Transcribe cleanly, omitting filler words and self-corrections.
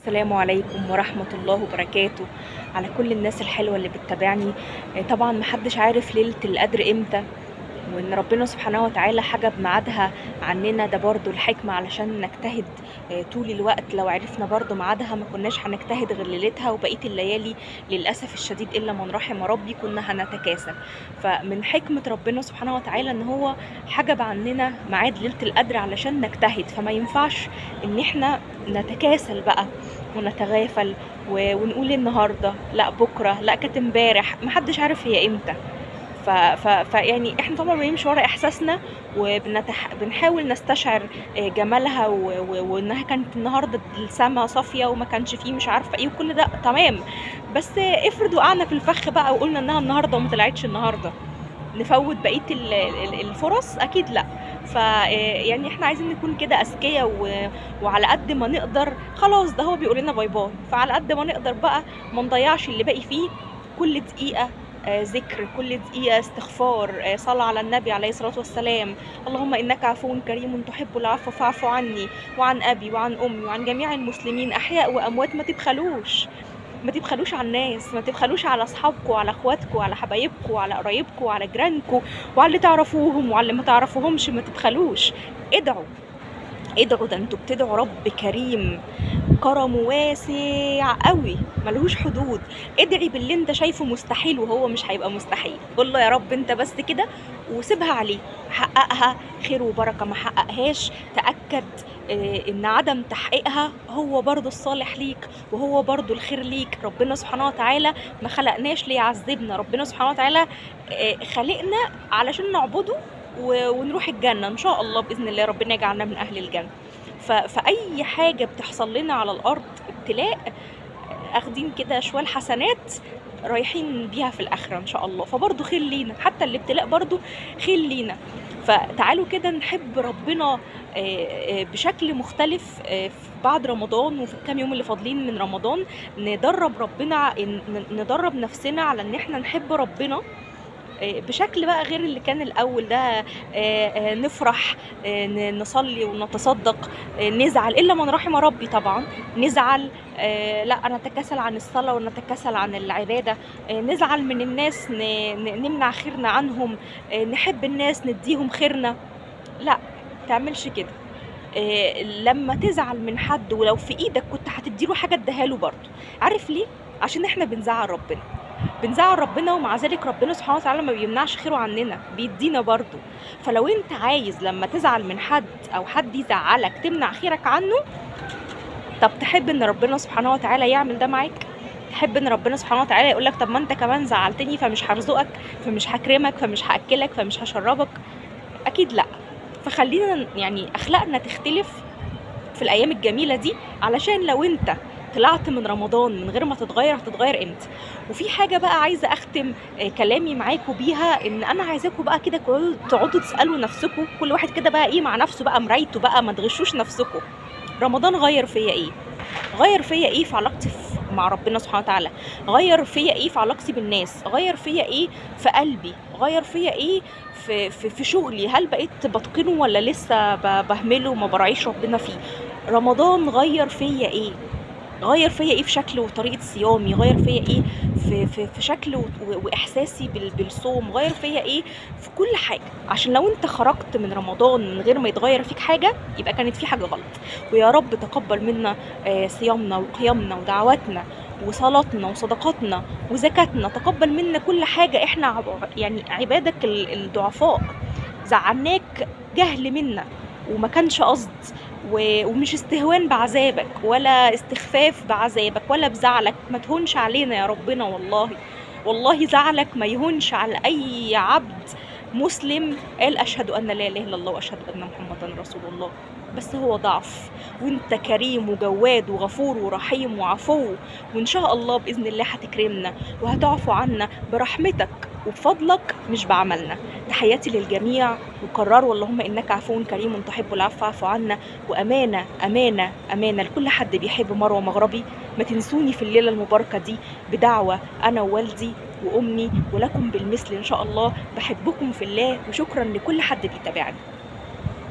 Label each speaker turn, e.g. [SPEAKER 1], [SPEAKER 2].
[SPEAKER 1] السلام عليكم ورحمة الله وبركاته على كل الناس الحلوة اللي بتتابعني. طبعا محدش عارف ليلة القدر امتى، وان ربنا سبحانه وتعالى حجب ميعادها عننا، ده برضو الحكمة علشان نجتهد طول الوقت. لو عرفنا برضو ميعادها ما كناش هنجتهد غير ليلتها، وبقية الليالي للأسف الشديد إلا من رحم ربي كنا هنتكاسل. فمن حكمة ربنا سبحانه وتعالى ان هو حجب عننا ميعاد ليلة القدر علشان نجتهد، فما ينفعش ان احنا نتكاسل بقى ونتغافل ونقول النهارده لا بكره لا كانت امبارح، محدش عارف هي امتى. يعني احنا طبعا بنمشي ورا احساسنا وبنحاول نستشعر جمالها وانها كانت النهارده السما صافيه وما كانش فيه مش عارفه ايه وكل ده تمام. بس افرض وقعنا في الفخ بقى وقلنا انها النهارده وما طلعتش النهارده، نفوت بقيه الفرص؟ اكيد لا. يعني احنا عايزين نكون كده اذكياء وعلى قد ما نقدر خلاص ده هو بيقول لنا باي باي، فعلى قد ما نقدر بقى ما نضيعش اللي باقي فيه. كل دقيقه ذكر، كل دقيقة استغفار، صلاة على النبي عليه الصلاة والسلام. اللهم إنك عفو كريم تحب العفو فاعف عني وعن أبي وعن أمي وعن جميع المسلمين أحياء وأموات. ما تبخلوش على الناس، ما تبخلوش على اصحابكم وعلى اخواتكم وعلى حبايبكم وعلى قرايبكم وعلى جيرانكم وعلى اللي تعرفوهم وعلى اللي ما تعرفوهمش. ما تبخلوش، ادعوا ادعوا، ده انتوا بتدعوا رب كريم كرمه واسع قوي ملهوش حدود. ادعي باللي انت شايفه مستحيل وهو مش هيبقى مستحيل. قول له يا رب انت بس كده وسيبها عليه، حققها خير وبركة، ما حققهاش تأكد ان عدم تحقيقها هو برضو الصالح ليك وهو برضو الخير ليك. ربنا سبحانه وتعالى ما خلقناش ليعذبنا، ربنا سبحانه وتعالى خلقنا علشان نعبده ونروح الجنة ان شاء الله بإذن الله، ربنا يجعلنا من اهل الجنة. فأي حاجة بتحصل لنا على الأرض ابتلاء، اخدين كده شوية حسنات رايحين بيها في الآخرة إن شاء الله، فبرضو خير لينا، حتى الابتلاء برضو خير لينا. فتعالوا كده نحب ربنا بشكل مختلف في بعد رمضان وفي الكام يوم اللي فاضلين من رمضان. ندرب نفسنا على ان احنا نحب ربنا بشكل بقى غير اللي كان الأول ده. نفرح، نصلي ونتصدق، نزعل إلا من رحم ربي طبعا، نزعل لا نتكاسل عن الصلاة ونتكاسل عن العبادة، نزعل من الناس نمنع خيرنا عنهم، نحب الناس نديهم خيرنا. لا تعملش كده. لما تزعل من حد ولو في ايدك كنت هتديله حاجة اديهاله برضه. عارف ليه؟ عشان احنا بنزعل ربنا ومع ذلك ربنا سبحانه وتعالى ما بيمنعش خيره عننا، بيدينا برضه. فلو انت عايز لما تزعل من حد او حد يزعلك تمنع خيرك عنه، طب تحب ان ربنا سبحانه وتعالى يعمل ده معاك؟ تحب ان ربنا سبحانه وتعالى يقولك طب ما انت كمان زعلتني فمش هرزقك فمش هكرمك فمش هاكلك فمش هشربك؟ اكيد لا. فخلينا يعني اخلاقنا تختلف في الايام الجميله دي، علشان لو انت طلعت من رمضان من غير ما تتغير هتتغير امتى؟ وفي حاجه بقى عايزه اختم كلامي معاكم بيها، ان انا عايزاكم بقى كده تقعدوا تسالوا نفسكم، كل واحد كده بقى ايه مع نفسه بقى مرايته بقى، ما تغشوش نفسكم. رمضان غير فيا ايه؟ غير فيا ايه في علاقتي مع ربنا سبحانه وتعالى؟ غير فيا ايه في علاقتي بالناس؟ غير فيا ايه في قلبي؟ غير فيا ايه في شغلي؟ هل بقيت بتقنه ولا لسه بهمله وما براعيش ربنا فيه؟ رمضان غير فيا ايه؟ غير فيا ايه في شكل وطريقه صيامي؟ غير فيا ايه في شكل واحساسي بالصوم؟ غير فيا ايه في كل حاجه؟ عشان لو انت خرجت من رمضان من غير ما يتغير فيك حاجه يبقى كانت في حاجه غلط. ويا رب تقبل منا صيامنا وقيامنا ودعواتنا وصلاتنا وصدقاتنا وزكاتنا، تقبل منا كل حاجه. احنا يعني عبادك الضعفاء زعلناك جهل منا وما كانش قصد، ومش استهوان بعذابك ولا استخفاف بعذابك ولا بزعلك. ما تهونش علينا يا ربنا، والله زعلك ما يهونش على اي عبد مسلم قال اشهد ان لا اله الا الله واشهد ان محمدا رسول الله. بس هو ضعف، وانت كريم وجواد وغفور ورحيم وعفو، وان شاء الله باذن الله هتكرمنا وهتعفو عنا برحمتك وبفضلك مش بعملنا. تحياتي للجميع، وكرروا اللهم انك عفو كريم تحب العفو فاعف عنا. وامانه امانه امانه لكل حد بيحب مروه مغربي، ما تنسوني في الليله المباركه دي بدعوه انا ووالدي وامي، ولكم بالمثل ان شاء الله. بحبكم في الله، وشكرا لكل حد بيتابعني.